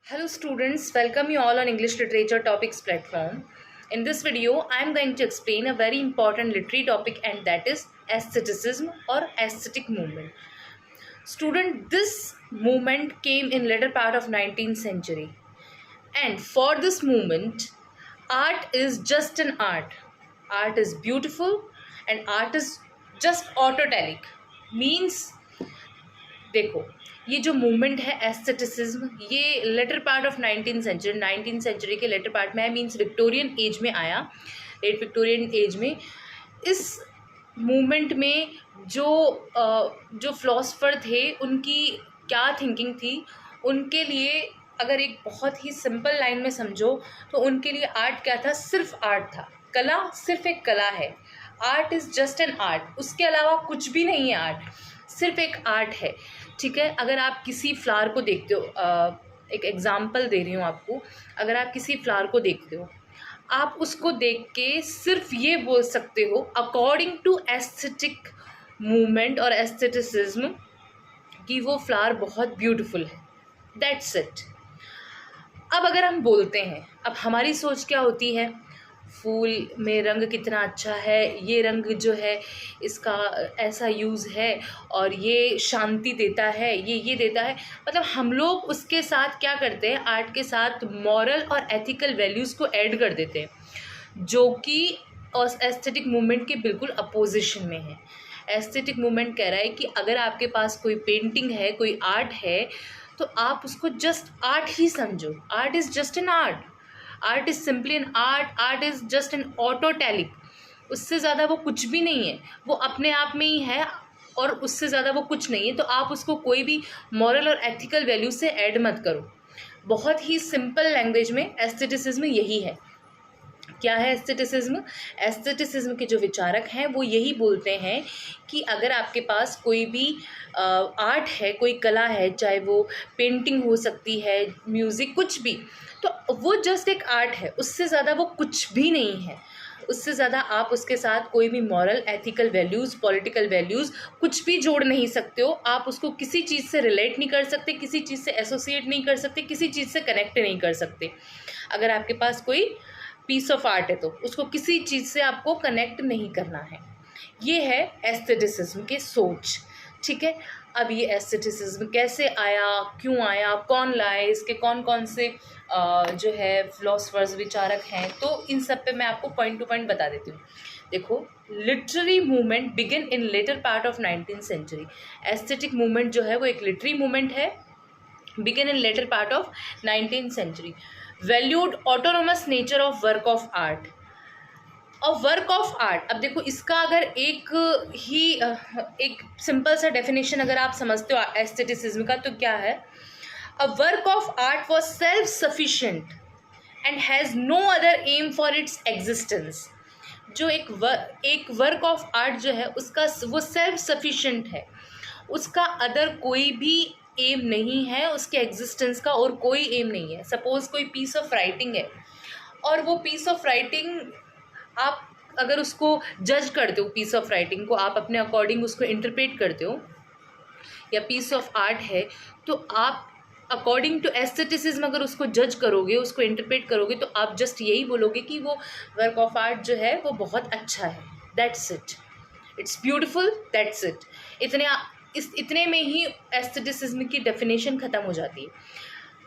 Hello students, welcome you all on English Literature Topics platform. In this video, I am going to explain a very important literary topic, and that is aestheticism or aesthetic movement. Student, this movement came in later part of 19th century, and for this movement, art is just an art. Art is beautiful and art is just autotelic. Means देखो, ये जो movement है aestheticism, ये later part of nineteen century के later part में है, means Victorian age में आया, लेट विक्टोरियन एज में। इस मूवमेंट में जो फिलोसफर थे उनकी क्या थिंकिंग थी, उनके लिए अगर एक बहुत ही सिंपल लाइन में समझो तो उनके लिए आर्ट क्या था? सिर्फ आर्ट था। कला सिर्फ एक कला है। Art is just an art, उसके अलावा कुछ भी नहीं है। आर्ट सिर्फ एक आर्ट है, ठीक है। अगर आप किसी फ्लावर को देखते हो, एक एग्जांपल दे रही हूँ आपको, अगर आप किसी फ्लावर को देखते हो, आप उसको देख के सिर्फ ये बोल सकते हो अकॉर्डिंग टू एस्थेटिक मूवमेंट और एस्थेटिसिज्म कि वो फ्लावर बहुत ब्यूटीफुल है। That's it. अब अगर हम बोलते हैं, अब हमारी सोच क्या होती है? फूल में रंग कितना अच्छा है, ये रंग जो है इसका ऐसा यूज़ है और ये शांति देता है, ये देता है। मतलब हम लोग उसके साथ क्या करते हैं? आर्ट के साथ मॉरल और एथिकल वैल्यूज़ को ऐड कर देते हैं, जो कि एस्थेटिक मूवमेंट के बिल्कुल अपोजिशन में है। एस्थेटिक मूवमेंट कह रहा है कि अगर आपके पास कोई पेंटिंग है, कोई आर्ट है, तो आप उसको जस्ट आर्ट ही समझो। Art is just an art. Art is simply an art. Art is just an autotelic. उससे ज़्यादा वो कुछ भी नहीं है, वो अपने आप में ही है और उससे ज़्यादा वो कुछ नहीं है। तो आप उसको कोई भी मॉरल और एथिकल वैल्यू से ऐड मत करो। बहुत ही सिंपल लैंग्वेज में एस्थेटिसिज्म यही है। क्या है एस्थेटिसिज्म? एस्थेटिसिज्म के जो विचारक हैं वो यही बोलते हैं कि अगर आपके पास कोई भी आर्ट है, कोई कला है, चाहे वो पेंटिंग हो सकती है, म्यूज़िक, कुछ भी, तो वो जस्ट एक आर्ट है, उससे ज़्यादा वो कुछ भी नहीं है। उससे ज़्यादा आप उसके साथ कोई भी moral, ethical values, political values कुछ भी जोड़ नहीं सकते हो। आप उसको किसी चीज़ से रिलेट नहीं कर सकते, किसी चीज़ से एसोसिएट नहीं कर सकते, किसी चीज़ से कनेक्ट नहीं कर सकते। अगर आपके पास कोई पीस ऑफ आर्ट है तो उसको किसी चीज़ से आपको कनेक्ट नहीं करना है। ये है एस्थेटिसिज्म की सोच, ठीक है। अब ये एस्थेटिसिज्म कैसे आया, क्यों आया, कौन लाए, इसके कौन कौन से जो है फिलोसफर्स, विचारक हैं, तो इन सब पे मैं आपको पॉइंट टू पॉइंट बता देती हूँ। देखो, literary movement begin in later part of 19th century. Aesthetic movement जो है वो एक लिटरेरी मूवमेंट है, begin in later part of 19th century. Valued autonomous nature of work of art. और वर्क ऑफ आर्ट, अब देखो इसका अगर एक सिंपल सा डेफिनेशन अगर आप समझते हो एस्थेटिसिज्म का, तो क्या है? A work of art was self sufficient and has no other aim for its existence. जो एक वर्क ऑफ आर्ट जो है उसका वो सेल्फ सफिशिएंट है, उसका अदर कोई भी एम नहीं है, उसके एग्जिस्टेंस का और कोई एम नहीं है। सपोज कोई पीस ऑफ राइटिंग है और वो पीस ऑफ राइटिंग आप अगर उसको जज करते हो, पीस ऑफ राइटिंग को आप अपने अकॉर्डिंग उसको इंटरप्रेट करते हो, या पीस ऑफ आर्ट है, तो आप अकॉर्डिंग टू एस्थेटिसिज्म अगर उसको जज करोगे, उसको इंटरप्रेट करोगे, तो आप जस्ट यही बोलोगे कि वो वर्क ऑफ आर्ट जो है वो बहुत अच्छा है। That's it, it's beautiful, that's it. इतने में ही एस्थेटिसिज्म की डेफिनेशन ख़त्म हो जाती है।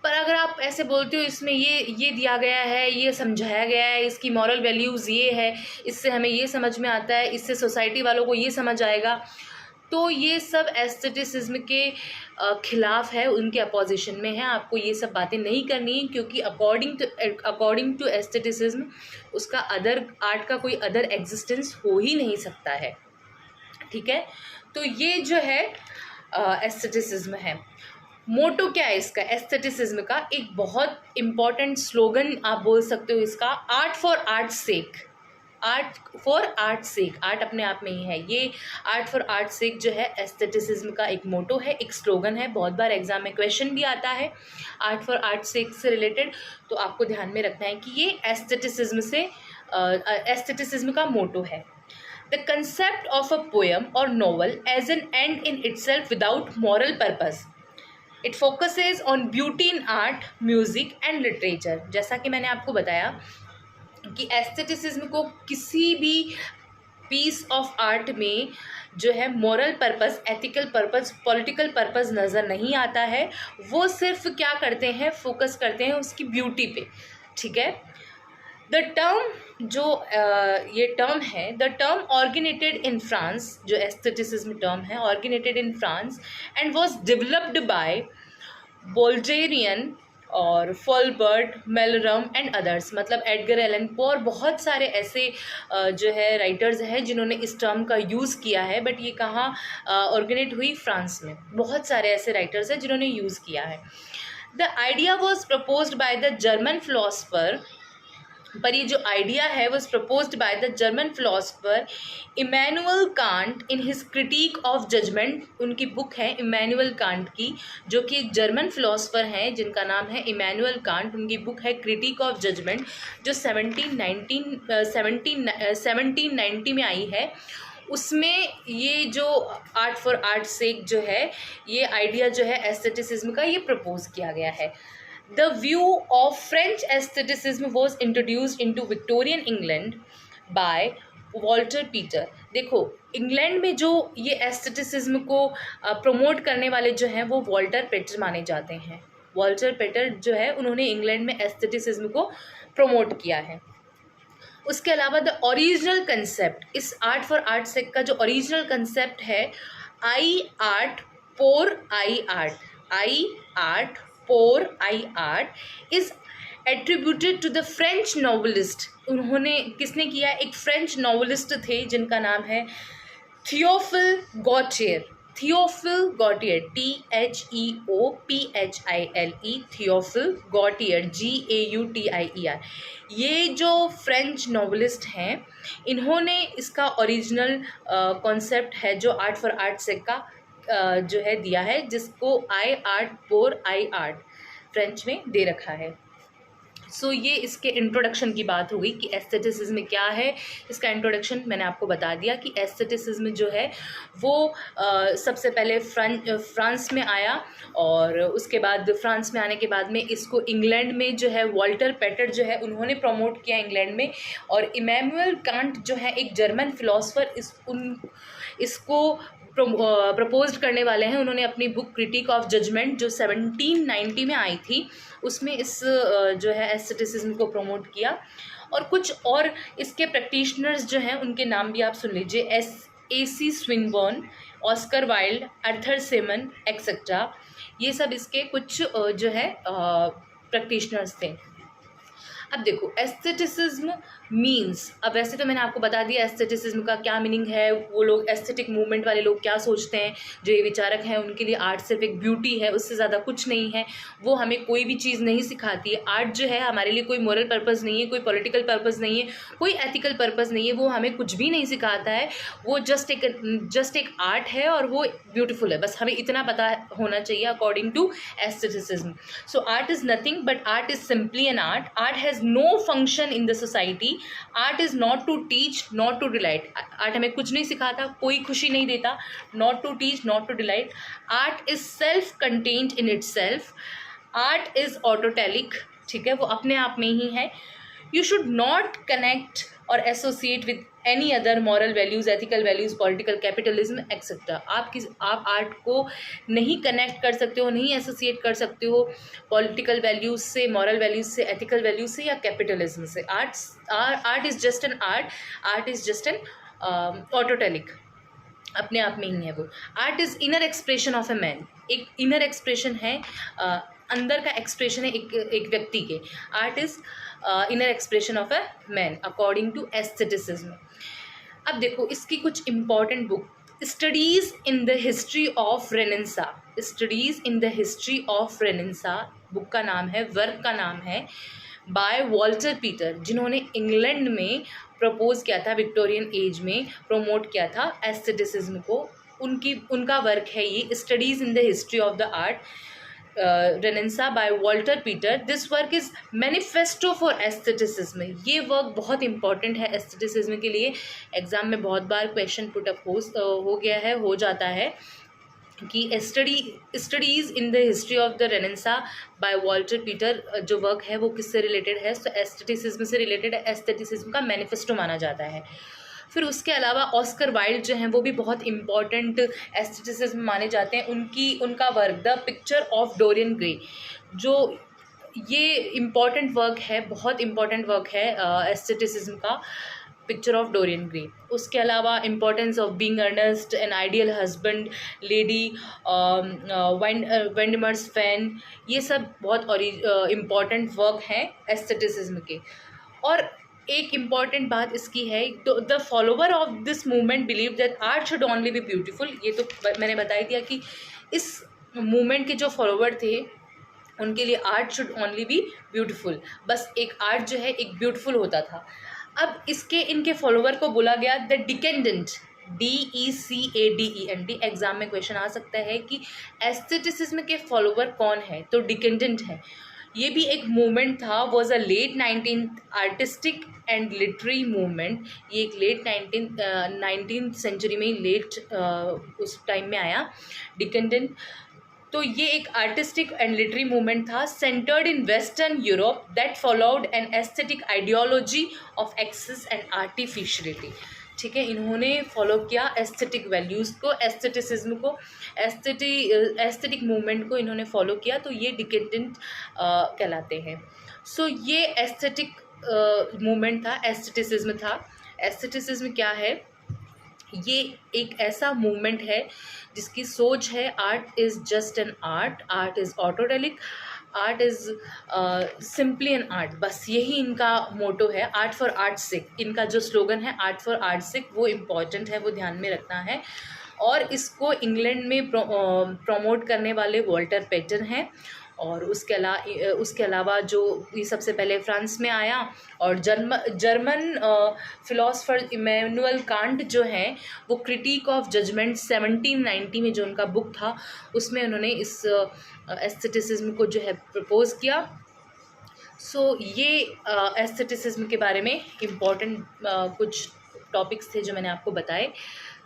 पर अगर आप ऐसे बोलते हो इसमें ये दिया गया है, ये समझाया गया है, इसकी मॉरल वैल्यूज़ ये है, इससे हमें ये समझ में आता है, इससे सोसाइटी वालों को ये समझ आएगा, तो ये सब एस्थेटिसिज्म के खिलाफ है, उनके अपोजिशन में है। आपको ये सब बातें नहीं करनी है, क्योंकि अकॉर्डिंग टू एस्थेटिसिज्म उसका अदर आर्ट का कोई अदर एग्जिस्टेंस हो ही नहीं सकता है, ठीक है। तो ये जो है एस्थेटिसिज्म है। मोटो क्या है इसका? एस्थेटिसिज्म का एक बहुत इम्पॉर्टेंट स्लोगन आप बोल सकते हो इसका, art for art sake. Art for art sake, art अपने आप में ही है। ये आर्ट फॉर आर्ट सेक जो है एस्थेटिसिज्म का एक मोटो है, एक स्लोगन है। बहुत बार एग्जाम में क्वेश्चन भी आता है आर्ट फॉर आर्ट सेक से रिलेटेड, तो आपको ध्यान में रखना है कि ये एस्थेटिसिज्म का मोटो है। The concept of a poem और novel as an end in itself without moral purpose. It focuses on beauty in art, music and literature. जैसा कि मैंने आपको बताया कि एस्थेटिसिज्म को किसी भी पीस ऑफ आर्ट में जो है moral purpose, ethical purpose, political purpose नज़र नहीं आता है। वो सिर्फ क्या करते हैं, फोकस करते हैं उसकी ब्यूटी पे, ठीक है। द टर्म जो ये टर्म है, the term originated in France, जो एस्थेटिसिज्म टर्म है originated in France and was developed by Baudelaire और फॉलबर्ट, मेलरम एंड अदर्स। मतलब एडगर एलन पो और बहुत सारे ऐसे जो है राइटर्स हैं जिन्होंने इस टर्म का यूज़ किया है। बट ये कहाँ ऑर्गेनेट हुई, फ्रांस में। बहुत सारे ऐसे राइटर्स हैं जिन्होंने यूज़ किया है। The idea was proposed by the German philosopher, पर ये जो आइडिया है वो proposed by the German philosopher Immanuel Kant in his Critique of Judgment. उनकी बुक है इमैनुअल कांट की, जो कि जर्मन फिलोसफर हैं जिनका नाम है इमैनुअल कांट। उनकी बुक है क्रिटिक ऑफ जजमेंट, जो 1790 में आई है। उसमें ये जो आर्ट फॉर आर्ट सेक जो है, ये आइडिया जो है एस्थेटिसिज्म का, ये प्रपोज किया गया है। The view of French aestheticism was introduced into Victorian England by Walter Peter. देखो, इंग्लैंड में जो ये एस्थेटिसिज्म को प्रमोट करने वाले जो हैं वो वॉल्टर पीटर माने जाते हैं। वॉल्टर पीटर जो है उन्होंने इंग्लैंड में एस्थेटिसिज्म को प्रमोट किया है। उसके अलावा द ओरिजिनल कंसेप्ट, इस आर्ट फॉर आर्ट सेक का जो ओरिजिनल कंसेप्ट है, आई आर्ट पोर आई आर्ट, आई आर्ट पोर आई आर्ट is attributed to the French novelist. उन्होंने किसने किया, एक फ्रेंच नॉवलिस्ट थे जिनका नाम है Theophile गॉटियर। Theophile गॉटियर, THEOPHILE, Theophile गॉटियर, GAUTIER। ये जो फ्रेंच नॉवलिस्ट हैं, इन्होंने इसका ओरिजिनल कॉन्सेप्ट है जो आर्ट फॉर आर्ट सेक का जो है दिया है, जिसको आई आर्ट पोर आई आर्ट फ्रेंच में दे रखा है। सो ये इसके इंट्रोडक्शन की बात हो गई कि एस्थेटिसिज्म क्या है। इसका इंट्रोडक्शन मैंने आपको बता दिया कि एस्थेटिसिज्म जो है वो सबसे पहले फ्रांस में आया, और उसके बाद फ्रांस में आने के बाद में इसको इंग्लैंड में जो है वॉल्टर पेटर जो है उन्होंने प्रमोट किया इंग्लैंड में। और इमैनुअल कांट जो है एक जर्मन फिलोसफर, इसको प्रपोज्ड करने वाले हैं। उन्होंने अपनी बुक क्रिटिक ऑफ जजमेंट जो 1790 में आई थी, उसमें इस जो है एस्थेटिसिज्म को प्रमोट किया। और कुछ और इसके प्रैक्टिशनर्स जो हैं उनके नाम भी आप सुन लीजिए, AC स्विनबर्न, ऑस्कर वाइल्ड, अर्थर सिमन एक्सेट्रा। ये सब इसके कुछ जो है प्रैक्टिशनर्स थे। अब देखो, एस्थेटिसिज्म मीन्स, अब वैसे तो मैंने आपको बता दिया एस्थेटिसिज्म का क्या मीनिंग है। वो लोग एस्थेटिक मूवमेंट वाले लोग क्या सोचते हैं, जो ये विचारक हैं, उनके लिए आर्ट सिर्फ एक ब्यूटी है, उससे ज़्यादा कुछ नहीं है। वो हमें कोई भी चीज़ नहीं सिखाती है। आर्ट जो है हमारे लिए कोई मॉरल पर्पज़ नहीं है, कोई पॉलिटिकल पर्पज़ नहीं है, कोई एथिकल पर्पज़ नहीं है। वो हमें कुछ भी नहीं सिखाता है। वो जस्ट एक आर्ट है और वो ब्यूटीफुल है, बस हमें इतना पता होना चाहिए according to aestheticism. So art is nothing but art is simply an art. Art has no function in the society. Art is not to teach, not to delight. Art हमें कुछ नहीं सिखाता, कोई खुशी नहीं देता। Not to teach, not to delight. Art is self-contained in itself. Art is autotelic, ठीक है, वो अपने आप में ही है। You should not connect or associate with any other moral values, ethical values, political capitalism, etc. आप आर्ट को नहीं कनेक्ट कर सकते हो, नहीं एसोसिएट कर सकते हो पॉलिटिकल वैल्यूज़ से, मॉरल वैल्यूज़ से, एथिकल वैल्यूज़ से या कैपिटलिज्म से। Art is just an art, art is just an autotelic, अपने आप में ही है वो। Art is inner expression of a man, एक इनर एक्सप्रेशन है, अंदर का एक्सप्रेशन है एक व्यक्ति के। Art is inner expression of a man according to aestheticism. अब देखो, इसकी कुछ important book, studies in the history of renaissance, studies in the history of renaissance book का नाम है, वर्क का नाम है बाय वॉल्टर पीटर, जिन्होंने इंग्लैंड में प्रपोज किया था, विक्टोरियन एज में प्रमोट किया था एस्थेटिसिज्म को। उनका वर्क है ये, studies in the history of the art renaissance by Walter Peter. This work is manifesto for aestheticism. ये वर्क बहुत इंपॉर्टेंट है एस्थेटिसिज्म के लिए। एग्जाम में बहुत बार क्वेश्चन पुट अप हो गया है, हो जाता है। कि studies in the history of the Renaissance by Walter Peter, जो वर्क है वो किससे रिलेटेड है, तो एस्थेटिसिज्म से रिलेटेड है, एस्थेटिसिज्म का मैनिफेस्टो माना जाता है। फिर उसके अलावा ऑस्कर वाइल्ड जो हैं वो भी बहुत इंपॉर्टेंट एस्थेटिसिज्म माने जाते हैं। उनका work the picture of Dorian Gray, जो ये इम्पॉर्टेंट वर्क है, बहुत इम्पॉर्टेंट वर्क है एस्थेटिसिज्म का, पिक्चर ऑफ डोरियन ग्रे। उसके अलावा importance of being Earnest, an ideal husband, lady, Windermere's fan, ये सब बहुत और इम्पॉर्टेंट वर्क हैं एस्थेटिसिज्म के। और एक इम्पॉर्टेंट बात इसकी है, the follower of this movement believe that art should only B beautiful. ये तो मैंने बता ही दिया कि इस मूवमेंट के जो फॉलोवर थे उनके लिए art should only B beautiful, बस एक आर्ट जो है एक ब्यूटीफुल होता था। अब इसके इनके फॉलोवर को बोला गया द डिकेंडेंट, DECADENT। एग्जाम में क्वेश्चन आ सकता है कि एस्थेटिसिज्म के फॉलोवर कौन है, तो डिकेंडेंट है। ये भी एक मूवमेंट था, was a late 19th artistic and literary movement. ये एक लेट 19th सेंचुरी में, लेट उस टाइम में आया डिकेंडेंट। तो ये एक आर्टिस्टिक एंड लिटरेरी मूवमेंट था, centred in western Europe, that followed an aesthetic ideology of excess and artificiality. ठीक है, इन्होंने फॉलो किया एस्थेटिक वैल्यूज़ को, एस्थेटिसिज्म को, एस्थेटिक मूवमेंट को इन्होंने फॉलो किया, तो ये डिकेडेंट कहलाते हैं। सो ये एस्थेटिक मूवमेंट था, एस्थेटिसिज्म था। एस्थेटिसिज्म क्या है? ये एक ऐसा मूवमेंट है जिसकी सोच है art is just an art, art is autotelic, art is simply an art, बस यही इनका मोटो है। आर्ट फॉर आर्ट सिक, इनका जो स्लोगन है आर्ट फॉर आर्ट सिक, वो इम्पॉर्टेंट है, वो ध्यान में रखना है। और इसको इंग्लैंड में प्रमोट करने वाले वॉल्टर पेटन हैं। और उसके अलावा जो ये सबसे पहले फ्रांस में आया, और जर्मन फिलोसफर इमैनुअल कांट जो हैं, वो क्रिटिक ऑफ जजमेंट 1790 में जो उनका बुक था, उसमें उन्होंने इस एस्थेटिसिज्म को जो है प्रपोज किया। सो ये एस्थेटिसिज्म के बारे में इम्पॉर्टेंट कुछ टॉपिक्स थे जो मैंने आपको बताए।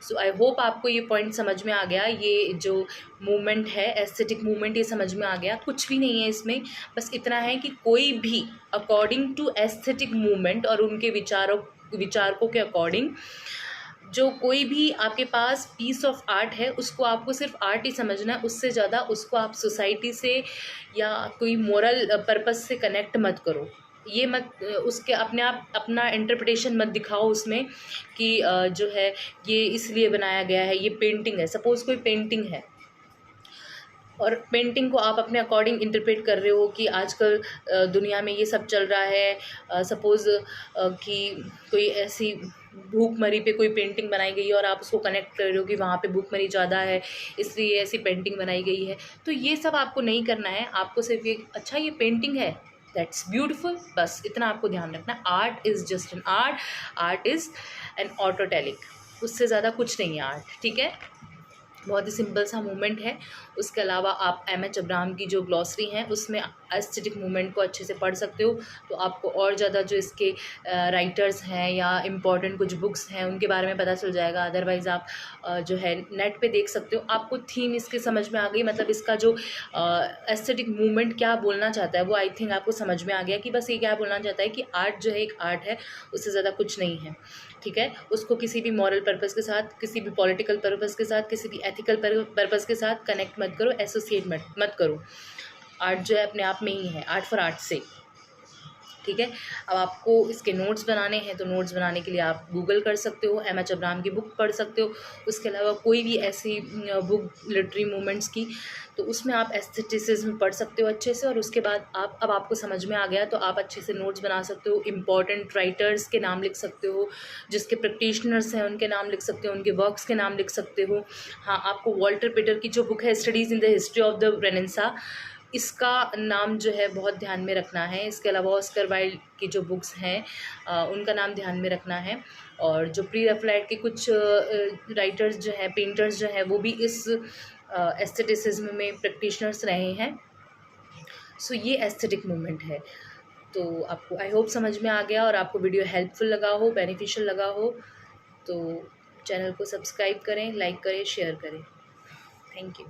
सो आई होप आपको ये पॉइंट समझ में आ गया, ये जो मूवमेंट है एस्थेटिक मूवमेंट, ये समझ में आ गया। कुछ भी नहीं है इसमें, बस इतना है कि कोई भी अकॉर्डिंग टू एस्थेटिक मूवमेंट और उनके विचारकों के अकॉर्डिंग जो कोई भी आपके पास पीस ऑफ आर्ट है, उसको आपको सिर्फ आर्ट ही समझना है, उससे ज़्यादा उसको आप सोसाइटी से या कोई मोरल पर्पस से कनेक्ट मत करो। ये मत उसके अपना इंटरप्रिटेशन मत दिखाओ उसमें कि जो है ये इसलिए बनाया गया है, ये पेंटिंग है। सपोज़ कोई पेंटिंग है और पेंटिंग को आप अपने अकॉर्डिंग इंटरप्रेट कर रहे हो कि आजकल दुनिया में ये सब चल रहा है। सपोज़ कि कोई ऐसी भूखमरी पे कोई पेंटिंग बनाई गई है और आप उसको कनेक्ट कर रहे हो कि वहाँ पे भूखमरी ज़्यादा है, इसलिए ऐसी पेंटिंग बनाई गई है। तो ये सब आपको नहीं करना है, आपको सिर्फ ये अच्छा ये पेंटिंग है, दैट्स ब्यूटिफुल, बस इतना आपको ध्यान रखना। Art is just an art, art is an autotelic, उससे ज़्यादा कुछ नहीं है आर्ट। ठीक है, बहुत ही सिंपल सा मूवमेंट है। उसके अलावा आप एम.एच. अब्राहम की जो ग्लॉसरी हैं उसमें एस्थेटिक मूवमेंट को अच्छे से पढ़ सकते हो, तो आपको और ज़्यादा जो इसके राइटर्स हैं या इम्पॉर्टेंट कुछ बुक्स हैं उनके बारे में पता चल जाएगा। अदरवाइज़ आप जो है नेट पे देख सकते हो। आपको थीम इसके समझ में आ गई, मतलब इसका जो एस्थेटिक मूवमेंट क्या बोलना चाहता है वो आई थिंक आपको समझ में आ गया कि बस ये क्या बोलना चाहता है कि आर्ट जो है एक आर्ट है, उससे ज़्यादा कुछ नहीं है। ठीक है, उसको किसी भी मॉरल पर्पस के साथ, किसी भी पॉलिटिकल पर्पस के साथ, किसी भी एथिकल पर्पस के साथ कनेक्ट मत करो, एसोसिएट मत करो। आर्ट जो है अपने आप में ही है, आर्ट फॉर आर्ट से। ठीक है, अब आपको इसके नोट्स बनाने हैं तो नोट्स बनाने के लिए आप गूगल कर सकते हो, एम.एच. अब्राहम की बुक पढ़ सकते हो। उसके अलावा कोई भी ऐसी बुक लिटरेरी मूवमेंट्स की, तो उसमें आप एस्थेटिसिज्म पढ़ सकते हो अच्छे से। और उसके बाद अब आपको समझ में आ गया तो आप अच्छे से नोट्स बना सकते हो, इम्पॉर्टेंट राइटर्स के नाम लिख सकते हो, जिसके प्रैक्टिशनर्स हैं उनके नाम लिख सकते हो, उनके वर्क्स के नाम लिख सकते हो। हाँ, आपको वॉल्टर पीटर की जो बुक है studies in the history of the Renaissance, इसका नाम जो है बहुत ध्यान में रखना है। इसके अलावा ऑस्कर वाइल्ड की जो बुक्स हैं उनका नाम ध्यान में रखना है। और जो प्री रैफलाइट के कुछ राइटर्स जो हैं, पेंटर्स जो हैं, वो भी इस एस्थेटिसिज्म में प्रैक्टिशनर्स रहे हैं। सो ये एस्थेटिक मूवमेंट है। तो आपको आई होप समझ में आ गया और आपको वीडियो हेल्पफुल लगा हो, बेनिफिशियल लगा हो, तो चैनल को सब्सक्राइब करें, लाइक करें, शेयर करें। Thank you.